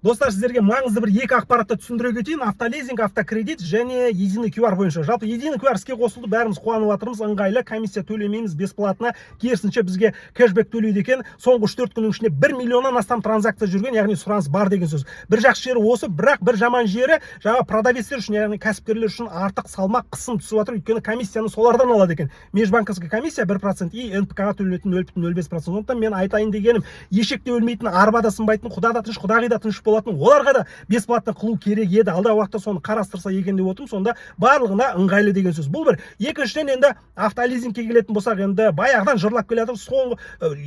Достар, сіздерге маңызды бір екі ақпаратты түсіндіре кетейін. Автолизинг, автокредит және единый QR бойынша. Жалпы единый QR іске қосылды, бәріміз қуанып жатырмыз, ыңғайлы, комиссия төлемейміз, бесплатно. Керісінше бізге кэшбэк төлейді екен. Соңғы 3-4 күннің ішінде 1 миллионнан астам транзакция жүрген, яғни сұраныс бар деген сөз. Бір жақсы жері осы, бірақ бір жаман жері жаңа продавецтер үшін, яғни кәсіпкерлер үшін артық салмақ қысым түсіп жатыр, өйткені комиссияны солардан алады екен. Межбанковский комиссия 1% и НПК-ға төленетін 0,05%. Сондықтан мен айтайын дегенім, ешекте өлмейтін, арбада сынбайтын, құдада тыныш, құдағида тыныш болатын, оларға да бесплатно қылу керек еді. Алдағы уақытта соны қарастырса екен деп отырмын. Сонда барлығына ыңғайлы деген сөз. Бұл бір. Екіншіден, енді автолизингке келетін болсақ, енді баяғыдан жырлап келе жатыр. Соңғы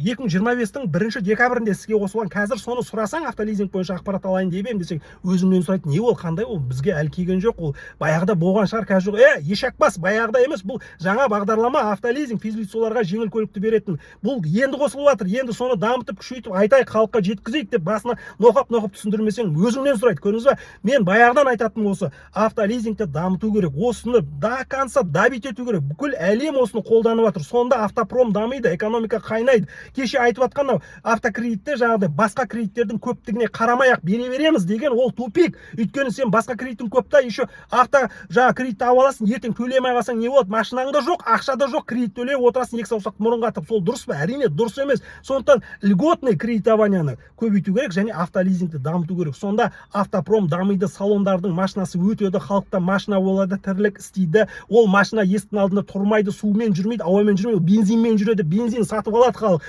2025-тің 1 декабрінде іске қосылған. Қазір соны сұрасаң, автолизинг бойынша ақпарат алайын деп едім десең, өзіңнен сұрайды, не ол, қандай ол, бізге әлі келген жоқ, ол баяғыда болған шығар, қазір жоқ. Ешақбас, баяғыда емес, бұл жаңа бағдарлама. Автолизинг физлицоларға жеңіл көлікті беретін. Бұл енді қосылып жатыр. Енді соны дамытып, күшейтіп, айтайық, халыққа жеткізейік деп басына ноқап түсіндірмесең, өзіңнен сұрайды. Көрдіңіз бе? Мен баяғыдан айтатыным осы, автолизингті дамыту керек. Осыны до конца добить ету керек. Бүкіл әлем осыны қолданып жатыр. Сонда автопром дамиды, экономика қайнайды. Кеше айтып жатқан автокредитте жаңағыдай басқа кредиттердің көптігіне қарамай-ақ бере береміз деген ол тупик. Өйткені сен басқа кредиттің көп та, еще авто жаңа кредитті алып аласың, ертең төлемей қалсаң не болады? Машинаң да жоқ, ақша да жоқ, кредит төлеп отырасың, екі саусақты мұрынға тығып. Сол дұрыс па? Әрине дұрыс емес. Сондықтан льготный кредитованияны көбейту керек және автолизингті дамыту керек. Сонда автопром дамиды, салондардың машинасы өтеді, халықта машина болады, тірлік істейді. Ол машина есіктің алдында тұрмайды, сумен жүрмейді, ауамен жүрмейді, бензинмен жүреді, бензин сатып алады халық.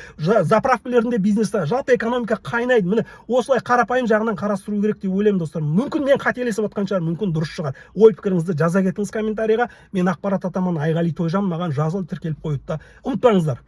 Заправкалерінде бизнесте жалпы экономика қайнайды. Міне осылай қарапайым жағынан қарастыру керек деп ойлаймын, достар. Мүмкін мен қателесіп жатқан шығар, мүмкін дұрыс шығар. Ой пікіріңізді жаза кетіңіз комментарийға. Мен ақпарат атаман Айғали Тойжан, маған жазылып тіркеліп қойды да. Ұмытпаңыздар.